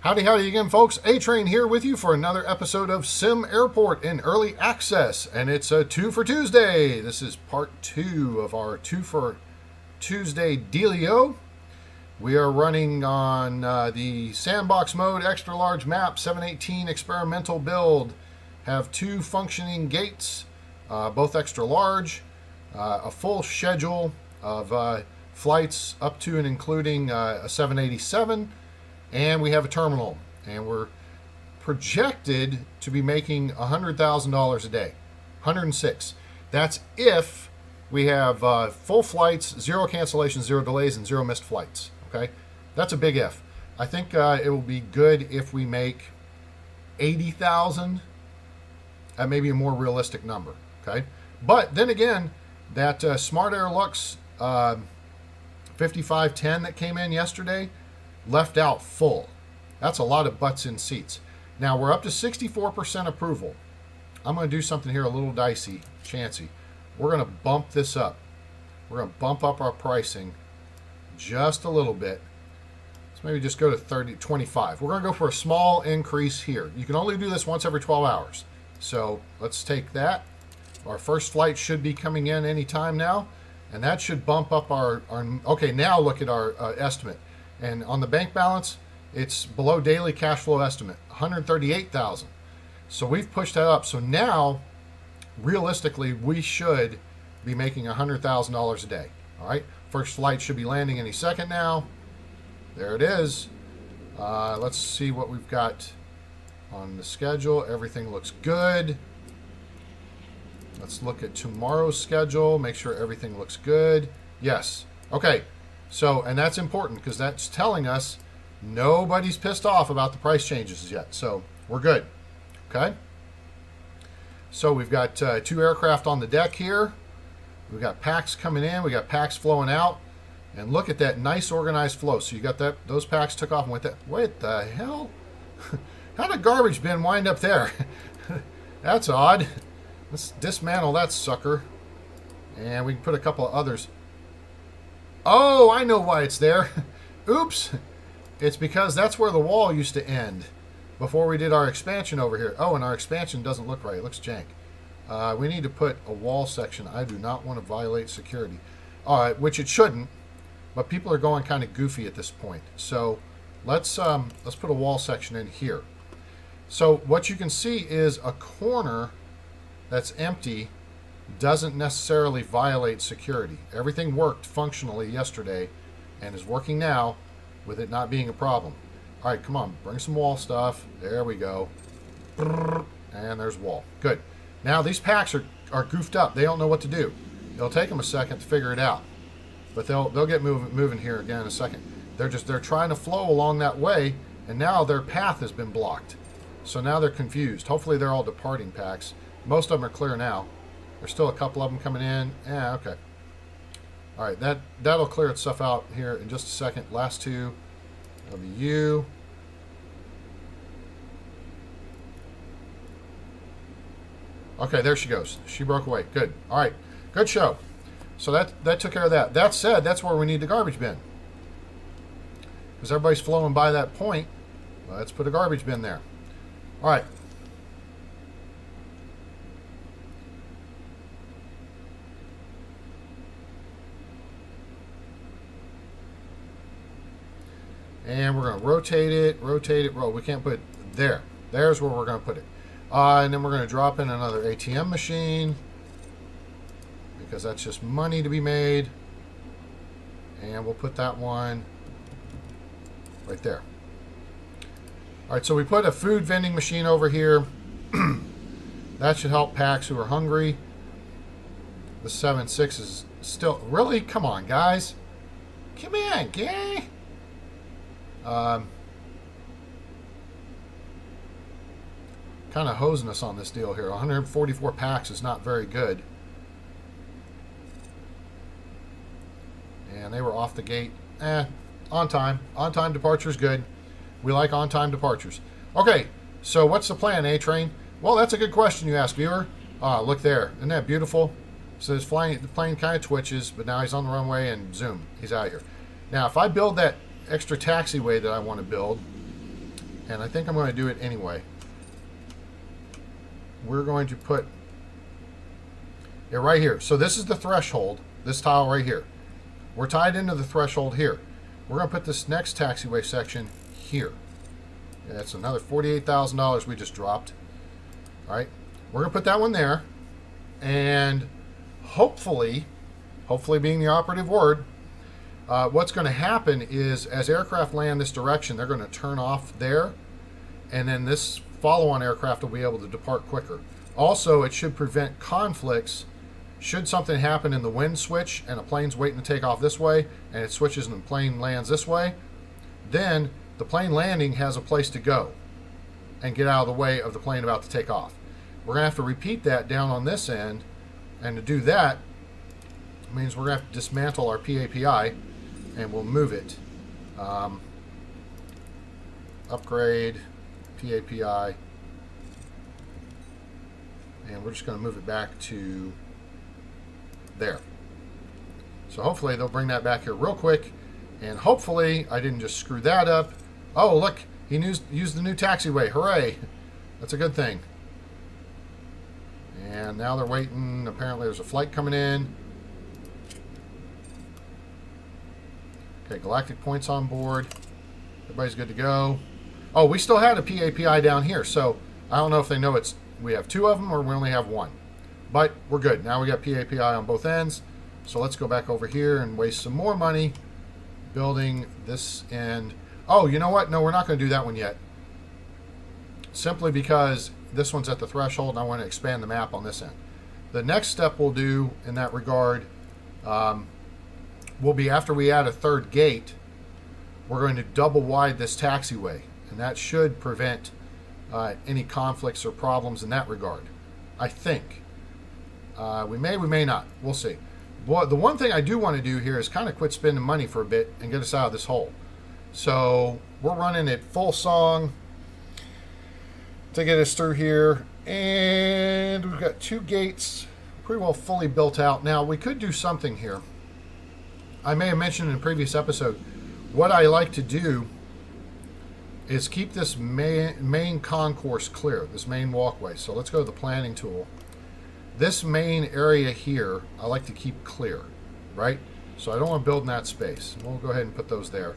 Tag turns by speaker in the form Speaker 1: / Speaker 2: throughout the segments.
Speaker 1: Howdy, howdy again, folks. A-Train here with you for another episode of SimAirport in early access, and it's a Two-fer Tuesday. This is part 2 of our Two-fer Tuesday dealio. We are running on the sandbox mode, extra large map, 718 experimental build. Have 2 functioning gates, both extra large, a full schedule of flights up to and including a 787. And we have a terminal, and we're projected to be making $100,000 a day, 106. That's if we have full flights, 0 cancellations, 0 delays, and 0 missed flights. Okay, that's a big if. I think it will be good if we make 80,000. That may be a more realistic number. Okay, but then again, that Smart Air Lux 5510 that came in yesterday left out full. That's a lot of butts in seats. Now we're up to 64% approval. I'm going to do something here a little dicey, chancy. We're going to bump this up. We're going to bump up our pricing just a little bit. Let's maybe just go to 25. We're going to go for a small increase here. You can only do this once every 12 hours. So let's take that. Our first flight should be coming in any time now, and that should bump up our okay, now look at our estimate. And on the bank balance, it's below daily cash flow estimate, 138,000. So we've pushed that up. So now, realistically, we should be making $100,000 a day. All right, first flight should be landing any second now. There it is. Let's see what we've got on the schedule. Everything looks good. Let's look at tomorrow's schedule. Make sure everything looks good. Yes. Okay. So, and that's important because that's telling us nobody's pissed off about the price changes yet. So we're good. Okay. So we've got 2 aircraft on the deck here. We've got packs coming in. We got packs flowing out. And look at that nice organized flow. So you got that, those packs took off and went that. What the hell? How did a garbage bin wind up there? That's odd. Let's dismantle that sucker. And we can put a couple of others. Oh, I know why it's there. Oops. It's because that's where the wall used to end before we did our expansion over here. Oh, and our expansion doesn't look right. It looks jank. We need to put a wall section. I do not want to violate security. All right, which it shouldn't, but people are going kind of goofy at this point. So let's put a wall section in here. So what you can see is a corner that's empty doesn't necessarily violate security. Everything worked functionally yesterday and is working now with it not being a problem. All right, come on, bring some wall stuff. There we go. And there's wall. Good. Now these packs are goofed up. They don't know what to do. It'll take them a second to figure it out, but they'll get moving here again in a second. They're trying to flow along that way, and now their path has been blocked. So now they're confused. Hopefully they're all departing packs. Most of them are clear now. There's still a couple of them coming in. Yeah, okay. All right, that'll clear itself out here in just a second. Last 2, that'll be you. Okay, there she goes. She broke away. Good. All right, good show. So that took care of that. That said, that's where we need the garbage bin. Because everybody's flowing by that point. Let's put a garbage bin there. All right. And we're going to rotate it. We can't put it there. There's where we're going to put it. And then we're going to drop in another ATM machine because that's just money to be made. And we'll put that one right there. All right, so we put a food vending machine over here. That should help packs who are hungry. The 7.6 is still... Really? Come on, guys. Come on, gang. Kind of hosing us on this deal here. 144 packs is not very good. And they were off the gate. On time. On-time departure is good. We like on-time departures. Okay, so what's the plan, A-Train? Well, that's a good question you ask, viewer. Look there. Isn't that beautiful? So the plane kind of twitches, but now he's on the runway and zoom. He's out of here. Now, if I build that extra taxiway that I want to build, and I think I'm going to do it anyway. We're going to put it right here. So this is the threshold, this tile right here. We're tied into the threshold here. We're going to put this next taxiway section here. That's another $48,000 we just dropped. All right, we're going to put that one there, and hopefully being the operative word, what's going to happen is as aircraft land this direction, they're going to turn off there, and then this follow-on aircraft will be able to depart quicker. Also, it should prevent conflicts. Should something happen in the wind switch and a plane's waiting to take off this way and it switches and the plane lands this way, then the plane landing has a place to go and get out of the way of the plane about to take off. We're going to have to repeat that down on this end, and to do that means we're going to have to dismantle our PAPI, and we'll move it. Upgrade PAPI, and we're just going to move it back to there. So hopefully they'll bring that back here real quick, and hopefully I didn't just screw that up. Oh, look, he used the new taxiway. Hooray! That's a good thing. And now they're waiting. Apparently there's a flight coming in. Okay, galactic points on board. Everybody's good to go. Oh, we still had a PAPI down here, so I don't know if they know we have two of them or we only have one. But we're good. Now we got PAPI on both ends. So let's go back over here and waste some more money building this end. Oh, you know what? No, we're not going to do that one yet. Simply because this one's at the threshold and I want to expand the map on this end. The next step we'll do in that regard will be after we add a third gate, we're going to double wide this taxiway. And that should prevent any conflicts or problems in that regard. I think. We may not. We'll see. Well, the one thing I do want to do here is kind of quit spending money for a bit and get us out of this hole. So we're running it full song to get us through here. And we've got two gates pretty well fully built out. Now, we could do something here. I may have mentioned in a previous episode, what I like to do is keep this main concourse clear, this main walkway. So let's go to the planning tool. This main area here, I like to keep clear, right? So I don't want to build in that space. We'll go ahead and put those there.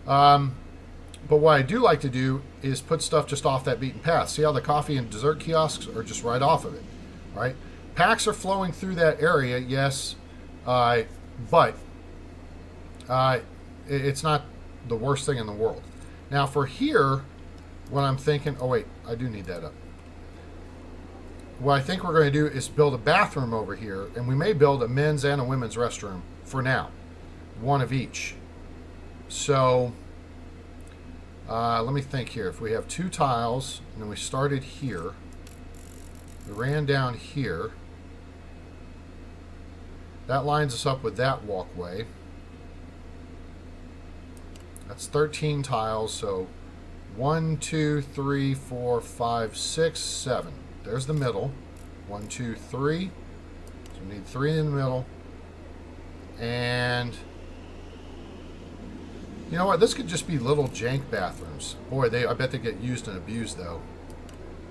Speaker 1: But what I do like to do is put stuff just off that beaten path. See how the coffee and dessert kiosks are just right off of it, right? Packs are flowing through that area, yes, but it's not the worst thing in the world. Now for here, what I'm thinking, oh wait, I do need that up. What I think we're going to do is build a bathroom over here, and we may build a men's and a women's restroom for now. One of each. So, let me think here. If we have two tiles, and then we started here, we ran down here, that lines us up with that walkway. That's 13 tiles, so 1, 2, 3, 4, 5, 6, 7. There's the middle. 1, 2, 3. So we need 3 in the middle. And you know what? This could just be little jank bathrooms. Boy, I bet they get used and abused though.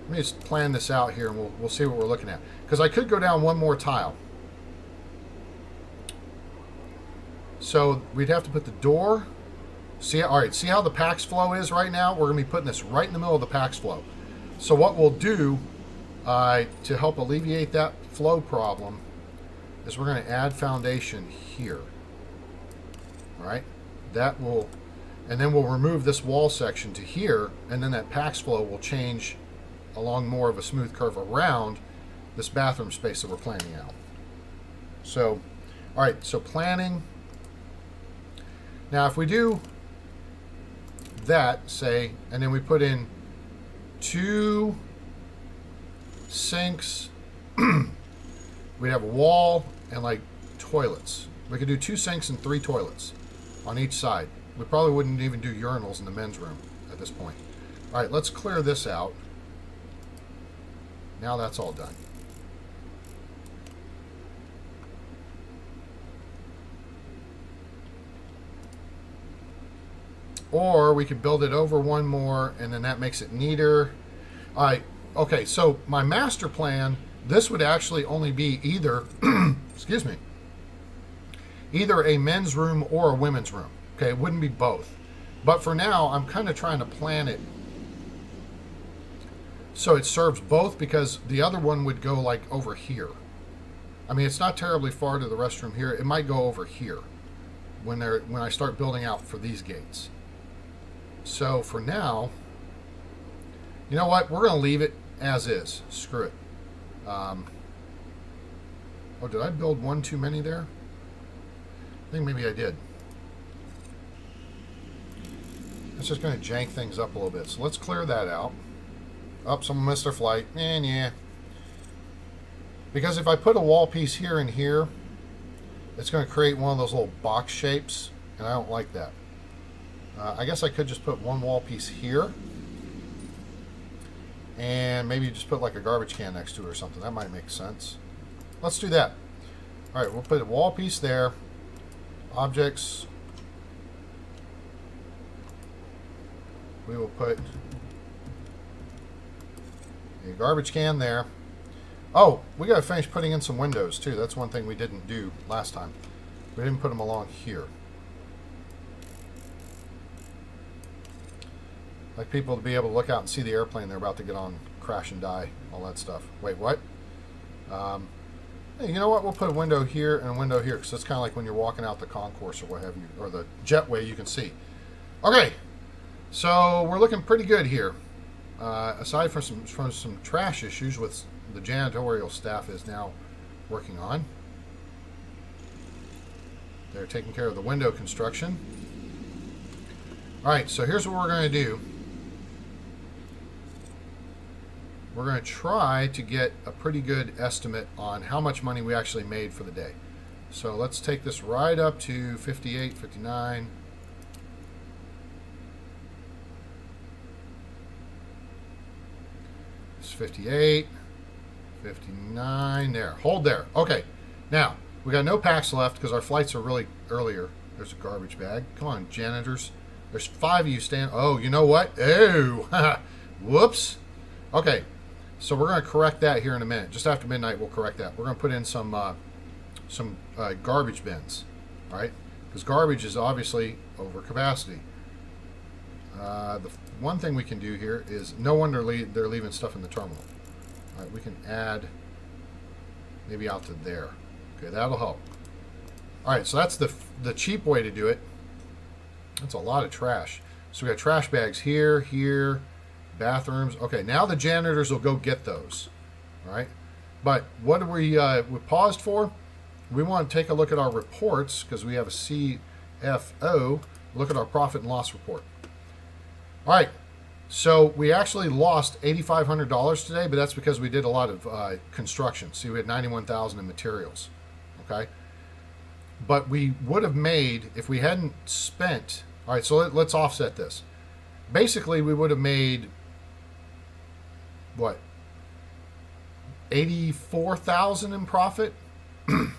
Speaker 1: Let me just plan this out here, and we'll see what we're looking at. Because I could go down one more tile. So we'd have to put the door. See, all right. See how the PAX flow is right now? We're going to be putting this right in the middle of the PAX flow. So what we'll do to help alleviate that flow problem is we're going to add foundation here. All right. That will, and then we'll remove this wall section to here, and then that PAX flow will change along more of a smooth curve around this bathroom space that we're planning out. So, all right. So planning. Now, if we do that, say, and then we put in 2 sinks, we'd have a wall and like toilets. We could do 2 sinks and 3 toilets on each side. We probably wouldn't even do urinals in the men's room at this point. All right, let's clear this out. Now that's all done. Or we could build it over one more, and then that makes it neater. All right. Okay, so my master plan, this would actually only be either, excuse me, either a men's room or a women's room. Okay, it wouldn't be both. But for now, I'm kind of trying to plan it so it serves both, because the other one would go like over here. I mean, it's not terribly far to the restroom here. It might go over here when I start building out for these gates. So for now, you know what? We're going to leave it as is. Screw it. Oh, did I build one too many there? I think maybe I did. It's just going to jank things up a little bit. So let's clear that out. Oh, someone missed their flight. Yeah. Because if I put a wall piece here and here, it's going to create one of those little box shapes, and I don't like that. I guess I could just put one wall piece here, and maybe just put like a garbage can next to it or something. That might make sense. Let's do that. All right, we'll put a wall piece there. Objects. We will put a garbage can there. Oh, we got to finish putting in some windows too. That's one thing we didn't do last time. We didn't put them along here. Like people to be able to look out and see the airplane they're about to get on, crash and die, all that stuff. Wait, what? Hey, you know what? We'll put a window here and a window here, because it's kind of like when you're walking out the concourse or what have you, or the jetway, you can see. Okay, so we're looking pretty good here. Aside from some trash issues with the janitorial staff is now working on. They're taking care of the window construction. All right, so here's what we're going to do. We're going to try to get a pretty good estimate on how much money we actually made for the day. So let's take this right up to 58, 59. It's 58, 59, there. Hold there. Okay, now, we got no packs left because our flights are really earlier. There's a garbage bag. Come on, janitors. There's 5 of you stand. Oh, you know what? Oh, whoops. Okay, so we're going to correct that here in a minute. Just after midnight, we'll correct that. We're going to put in some garbage bins, all right? Because garbage is obviously over capacity. The one thing we can do here is, no wonder they're leaving stuff in the terminal. All right, we can add maybe out to there. Okay, that'll help. All right, so that's the cheap way to do it. That's a lot of trash. So we got trash bags here, here, bathrooms. Okay, now the janitors will go get those. All right, but what we paused for? We want to take a look at our reports because we have a CFO. Look at our profit and loss report. All right, so we actually lost $8,500 today, but that's because we did a lot of construction. See, we had $91,000 in materials. Okay, but we would have made, if we hadn't spent. All right, so let's offset this. Basically, we would have made what? $84,000 in profit. You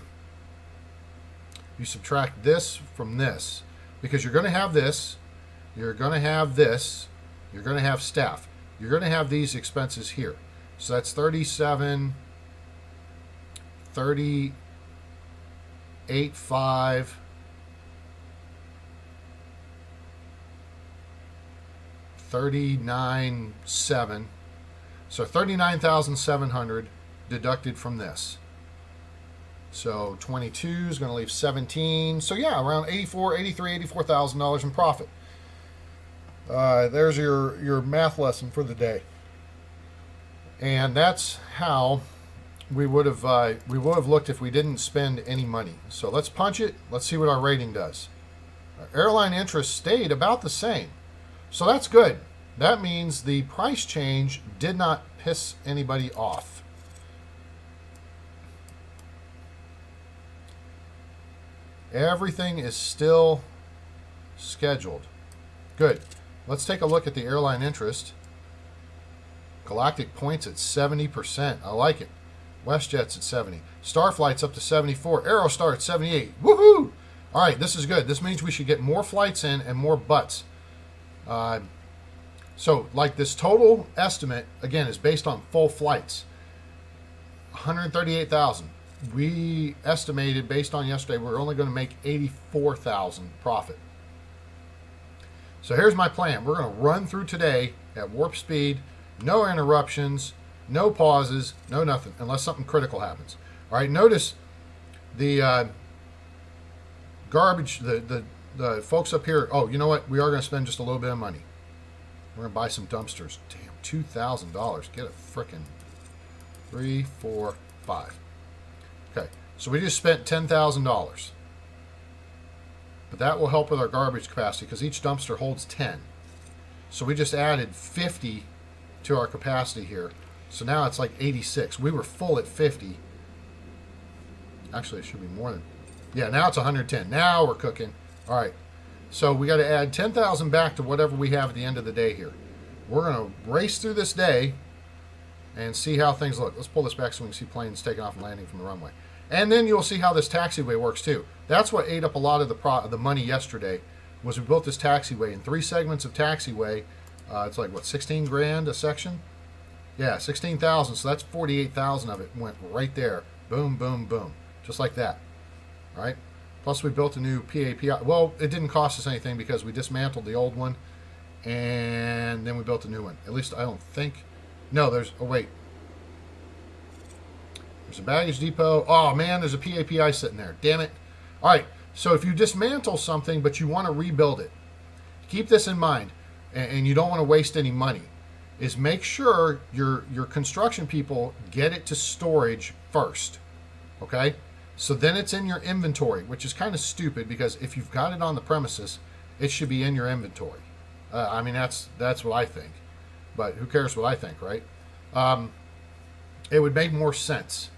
Speaker 1: subtract this from this, because you're going to have this, you're going to have this, you're going to have staff, you're going to have these expenses here. So that's 38.5, 39.7. So 39,700 deducted from this. So 22 is going to leave 17. So yeah, around $84,000 in profit. There's your math lesson for the day. And that's how we would have looked if we didn't spend any money. So let's punch it. Let's see what our rating does. Our airline interest stayed about the same. So that's good. That means the price change did not piss anybody off. Everything is still scheduled. Good. Let's take a look at the airline interest. Galactic Point's at 70%. I like it. WestJet's at 70. Starflight's up to 74. Aerostar at 78. Woohoo! All right, this is good. This means we should get more flights in and more butts. So like this total estimate, again, is based on full flights. 138,000. We estimated based on yesterday we're only going to make 84,000 profit. So here's my plan. We're going to run through today at warp speed, no interruptions, no pauses, no nothing, unless something critical happens. All right, notice the garbage, the folks up here. Oh, you know what? We are going to spend just a little bit of money. We're going to buy some dumpsters. Damn, $2,000. Get a frickin' 3, 4, 5. Okay, so we just spent $10,000. But that will help with our garbage capacity because each dumpster holds 10. So we just added 50 to our capacity here. So now it's like 86. We were full at 50. Actually, it should be more than... Yeah, now it's 110. Now we're cooking. All right. So we got to add 10,000 back to whatever we have at the end of the day here. We're going to race through this day and see how things look. Let's pull this back so we can see planes taking off and landing from the runway. And then you'll see how this taxiway works too. That's what ate up a lot of the money yesterday, was we built this taxiway in 3 segments of taxiway. It's like, what, 16 grand a section? Yeah, 16,000. So that's 48,000 of it went right there. Boom, boom, boom. Just like that. All right. Plus we built a new PAPI. Well, it didn't cost us anything because we dismantled the old one and then we built a new one. At least I don't think. No, there's, oh wait. There's a baggage depot. Oh man, there's a PAPI sitting there. Damn it. All right. So if you dismantle something but you want to rebuild it, keep this in mind, and you don't want to waste any money, is make sure your construction people get it to storage first. Okay? So then it's in your inventory, which is kind of stupid because if you've got it on the premises, it should be in your inventory. I mean, that's what I think. But who cares what I think, right? It would make more sense.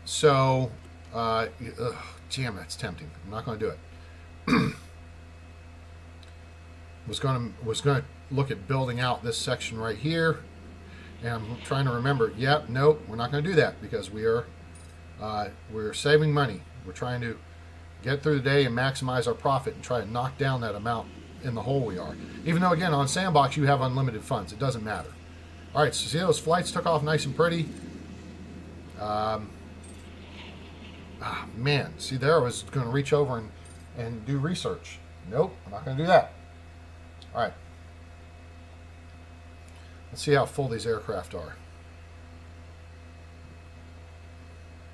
Speaker 1: So, damn, that's tempting. I'm not going to do it. was going to look at building out this section right here, and I'm trying to remember. Yep, nope, we're not going to do that because we're saving money. We're trying to get through the day and maximize our profit and try to knock down that amount in the hole we are. Even though, again, on Sandbox you have unlimited funds, it doesn't matter. All right, so see those flights took off nice and pretty. Man, see there I was going to reach over and do research. Nope, I'm not going to do that. All right. Let's see how full these aircraft are.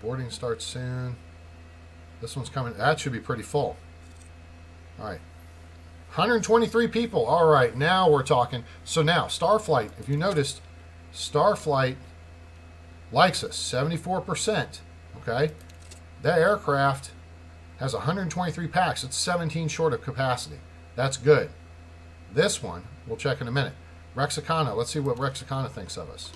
Speaker 1: Boarding starts soon. This one's coming. That should be pretty full. All right. 123 people. All right, now we're talking. So now, Starflight, if you noticed, Starflight likes us, 74%. Okay? That aircraft has 123 packs. It's 17 short of capacity. That's good. This one, we'll check in a minute. Rexicana, let's see what Rexicana thinks of us.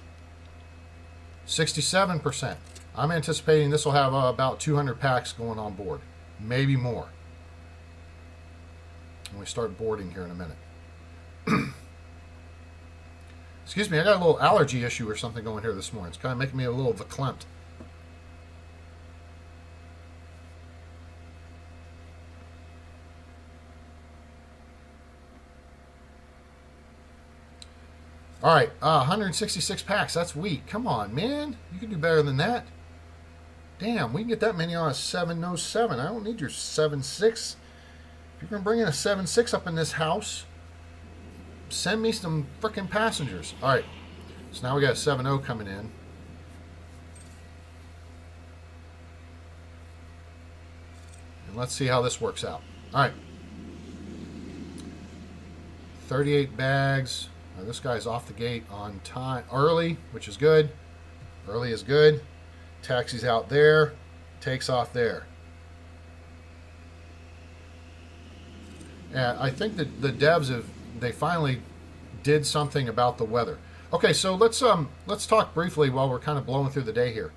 Speaker 1: 67%. I'm anticipating this will have about 200 packs going on board. Maybe more. When we start boarding here in a minute. Excuse me, I got a little allergy issue or something going here this morning. It's kind of making me a little verklempt. All right, 166 packs. That's weak. Come on, man. You can do better than that. Damn, we can get that many on a 707. I don't need your 7.6. If you're going to bring in a 7.6 up in this house, send me some frickin' passengers. All right, so now we got a 7.0 coming in. And let's see how this works out. All right. 38 bags. Now this guy's off the gate on time, early, which is good. Early is good. Taxi's out there, takes off there. And I think that the devs they finally did something about the weather. Okay, so let's talk briefly while we're kind of blowing through the day here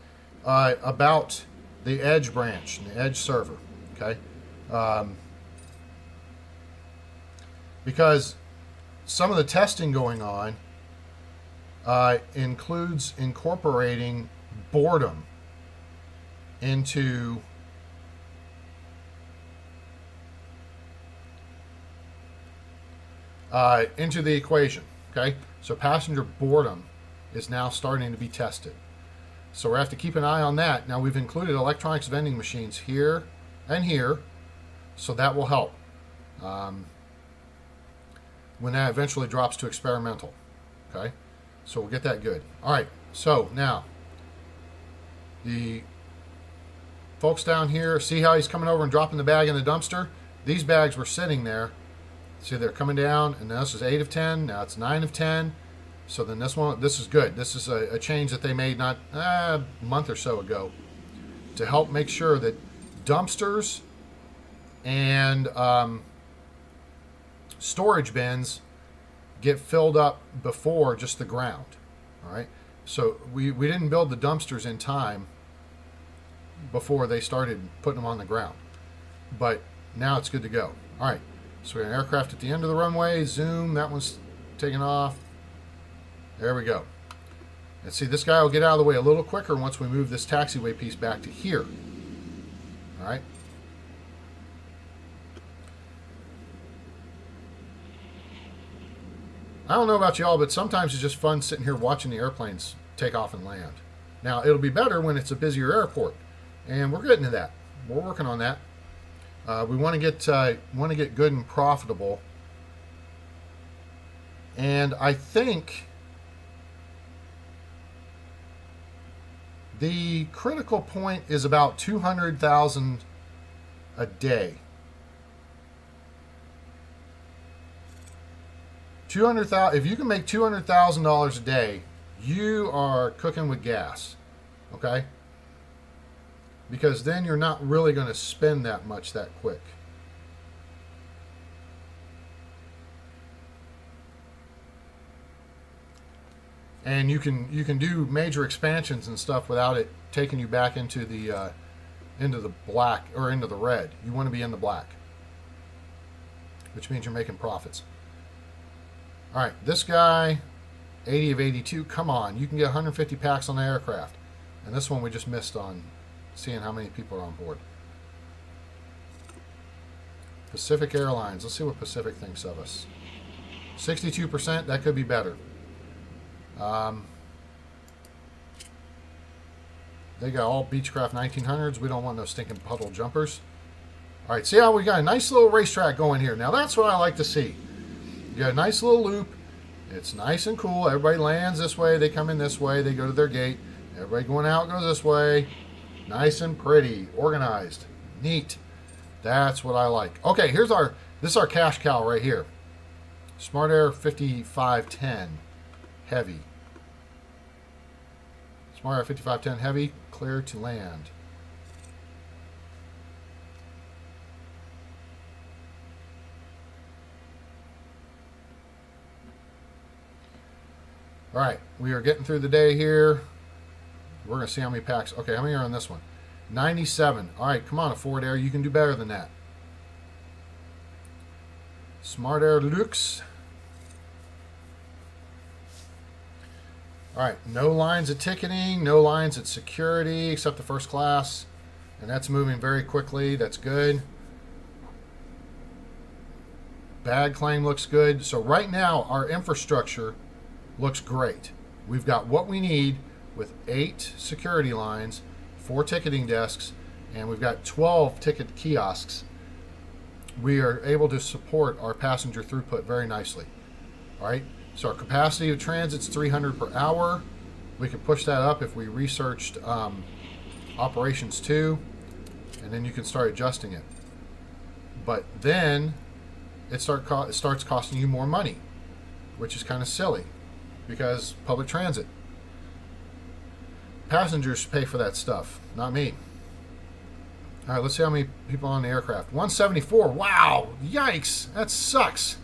Speaker 1: about the Edge branch and the Edge server. Okay, because some of the testing going on includes incorporating boredom into into the equation. Okay, so passenger boredom is now starting to be tested. So we have to keep an eye on that. Now we've included electronics vending machines here and here, so that will help when that eventually drops to experimental. Okay, so we'll get that good. All right, so now the folks down here, see how he's coming over and dropping the bag in the dumpster? These bags were sitting there. See, they're coming down, and this is 8 of 10. Now it's 9 of 10. So then this is good. This is a change that they made not a month or so ago to help make sure that dumpsters and storage bins get filled up before just the ground. All right. So we didn't build the dumpsters in time before they started putting them on the ground, but now it's good to go. All right. So we have an aircraft at the end of the runway. Zoom. That one's taking off. There we go. And see, this guy will get out of the way a little quicker once we move this taxiway piece back to here. All right. I don't know about y'all, but sometimes it's just fun sitting here watching the airplanes take off and land. Now, it'll be better when it's a busier airport, and we're getting to that. We're working on that. We want to get good and profitable, and I think the critical point is about 200,000 a day. 200,000. If you can make $200,000 a day, you are cooking with gas. Okay? Because then you're not really going to spend that much that quick. And you can do major expansions and stuff without it taking you back into the black or into the red. You want to be in the black, which means you're making profits. All right, this guy, 80 of 82. Come on, you can get 150 packs on the aircraft, and this one we just missed on seeing how many people are on board. Pacific Airlines. Let's see what Pacific thinks of us. 62%. That could be better. They got all Beechcraft 1900s. We don't want no stinking puddle jumpers. All right, see how we got a nice little racetrack going here. Now that's what I like to see. You got a nice little loop. It's nice and cool. Everybody lands this way. They come in this way. They go to their gate. Everybody going out goes this way. Nice and pretty, organized, neat. That's what I like. Okay, this is our cash cow right here. Smart Air 5510 heavy. Smart Air 5510 heavy, clear to land. All right, we are getting through the day here. We're going to see how many packs. Okay, how many are on this one? 97. All right, come on, Forward Air. You can do better than that. Smart Air Luxe. All right, no lines at ticketing, no lines at security except the first class. And that's moving very quickly. That's good. Bag claim looks good. So right now, our infrastructure looks great. We've got what we need with 8 security lines, 4 ticketing desks, and we've got 12 ticket kiosks. We are able to support our passenger throughput very nicely. All right, so our capacity of transit's 300 per hour. We could push that up if we researched operations 2, and then you can start adjusting it. But then it starts costing you more money, which is kind of silly because public transit. Passengers pay for that stuff, not me. All right, let's see how many people on the aircraft. 174. Wow, yikes, that sucks.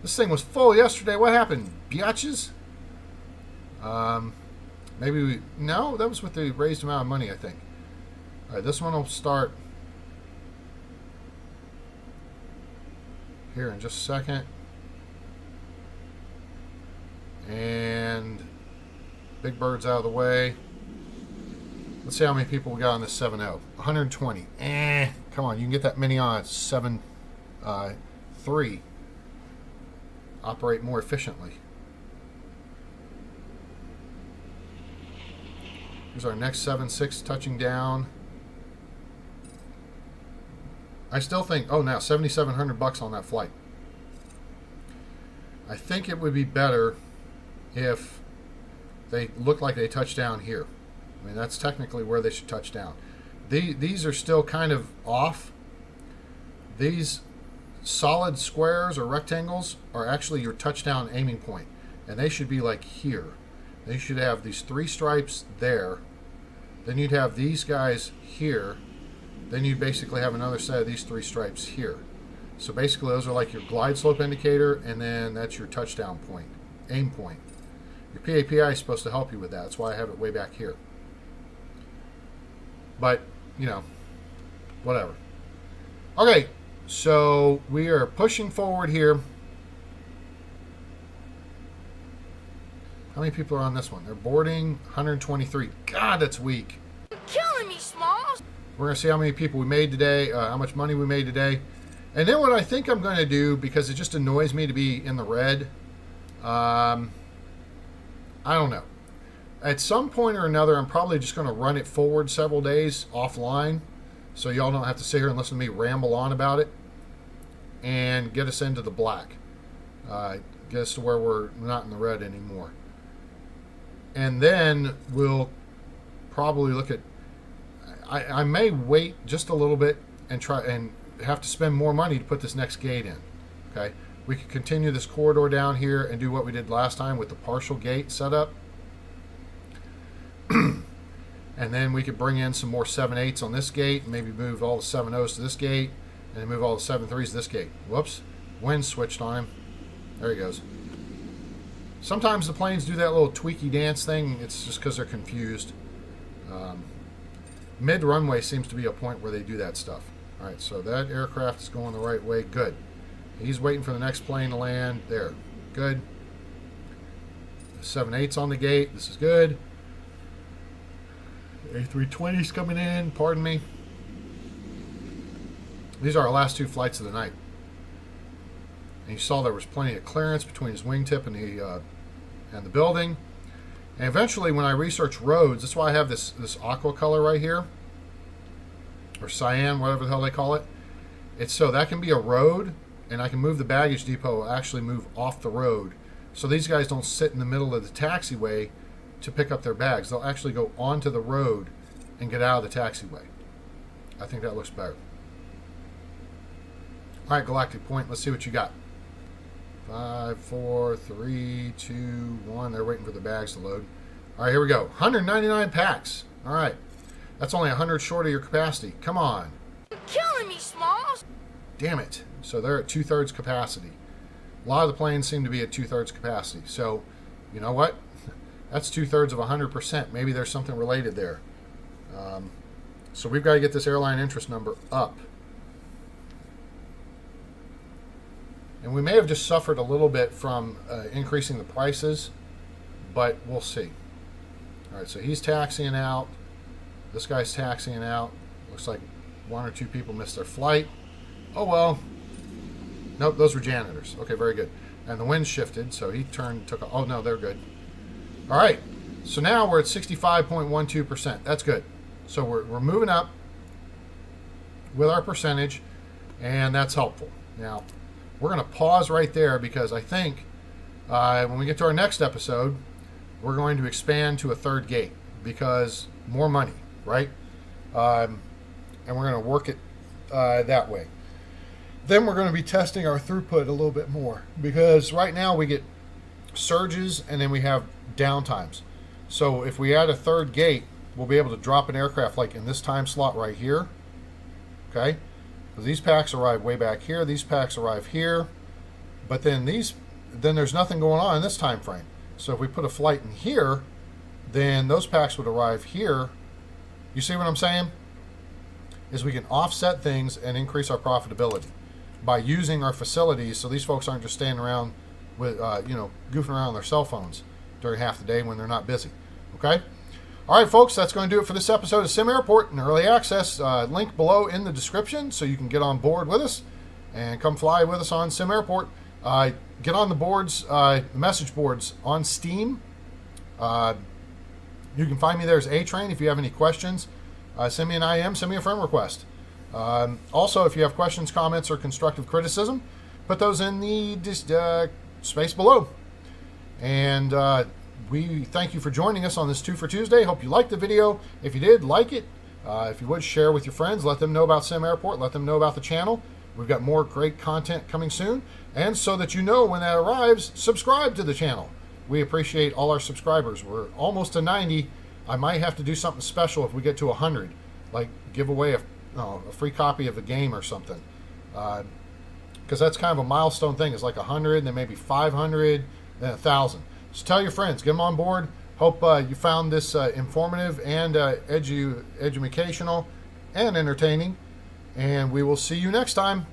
Speaker 1: This thing was full yesterday. What happened, biatches? No, that was with the raised amount of money, I think. All right, this one will start here in just a second. And Big Bird's out of the way. Let's see how many people we got on this 7.0. 120. Come on, you can get that many on. It's 7.3. operate more efficiently. Here's our next 7.6 touching down. I still think, oh, now $7,700 on that flight. I think it would be better if they look like they touch down here. I mean, that's technically where they should touch down. These are still kind of off. These solid squares or rectangles are actually your touchdown aiming point, and they should be like here. They should have these 3 stripes there. Then you'd have these guys here. Then you'd basically have another set of these 3 stripes here. So basically those are like your glide slope indicator, and then that's your touchdown point, aim point. Your PAPI is supposed to help you with that. That's why I have it way back here. But, you know, whatever. Okay, so we are pushing forward here. How many people are on this one? They're boarding 123. God, that's weak.
Speaker 2: You're killing me, Smalls.
Speaker 1: We're going to see how many people we made today, how much money we made today. And then what I think I'm going to do, because it just annoys me to be in the red, I don't know. At some point or another, I'm probably just going to run it forward several days offline, so y'all don't have to sit here and listen to me ramble on about it, and get us into the black. Get us to where we're not in the red anymore. And then we'll probably look at, I may wait just a little bit and try and have to spend more money to put this next gate in. Okay, we could continue this corridor down here and do what we did last time with the partial gate setup. And then we could bring in some more 7.8s on this gate, and maybe move all the 7.0s to this gate, and then move all the 7.3s to this gate. Whoops, wind switched on him. There he goes. Sometimes the planes do that little tweaky dance thing. It's just because they're confused. Mid-runway seems to be a point where they do that stuff. All right, so that aircraft is going the right way. Good. He's waiting for the next plane to land. There. Good. 7.8's on the gate. This is good. A320's coming in. Pardon me. These are our last 2 flights of the night. And you saw there was plenty of clearance between his wingtip and the building. And eventually, when I research roads, that's why I have this aqua color right here, or cyan, whatever the hell they call it. It's so that can be a road, and I can move the baggage depot, actually move off the road, so these guys don't sit in the middle of the taxiway to pick up their bags. They'll actually go onto the road and get out of the taxiway. I think that looks better. All right, Galactic Point, let's see what you got. 5, 4, 3, 2, 1. They're waiting for the bags to load. All right, here we go. 199 packs. All right. That's only 100 short of your capacity. Come on.
Speaker 2: You're killing me, Smalls.
Speaker 1: Damn it. So they're at 2/3 capacity. A lot of the planes seem to be at 2/3 capacity. So, you know what? That's 2/3 of 100%. Maybe there's something related there. So we've got to get this airline interest number up. And we may have just suffered a little bit from increasing the prices, but we'll see. All right, so he's taxiing out. This guy's taxiing out. Looks like 1 or 2 people missed their flight. Oh, well. Nope, those were janitors. Okay, very good. And the wind shifted, so he turned, took a, oh, no, they're good. All right, so now we're at 65.12%. That's good. So we're moving up with our percentage, and that's helpful. Now, we're going to pause right there because I think when we get to our next episode, we're going to expand to a 3rd gate because more money, right? And we're going to work it that way. Then we're going to be testing our throughput a little bit more because right now we get surges and then we have downtimes. So if we add a 3rd gate, we'll be able to drop an aircraft like in this time slot right here. Okay? These packs arrive way back here. These packs arrive here. But then there's nothing going on in this time frame. So if we put a flight in here, then those packs would arrive here. You see what I'm saying? Is we can offset things and increase our profitability by using our facilities so these folks aren't just standing around with, goofing around on their cell phones during half the day when they're not busy. Okay? All right, folks, that's going to do it for this episode of SimAirport and Early Access. Link below in the description so you can get on board with us and come fly with us on SimAirport. Get on the boards, message boards on Steam. You can find me there as A-Train. If you have any questions, send me an IM, send me a friend request. Also, if you have questions, comments, or constructive criticism, put those in the space below. And we thank you for joining us on this Two-fer Tuesday. Hope you liked the video. If you did, like it. If you would, share with your friends. Let them know about SimAirport. Let them know about the channel. We've got more great content coming soon. And so that you know when that arrives, subscribe to the channel. We appreciate all our subscribers. We're almost to 90. I might have to do something special if we get to 100. Like give away a free copy of the game or something. Because that's kind of a milestone thing. It's like 100, then maybe 500, then 1,000. So tell your friends. Get them on board. Hope you found this informative and educational and entertaining. And we will see you next time.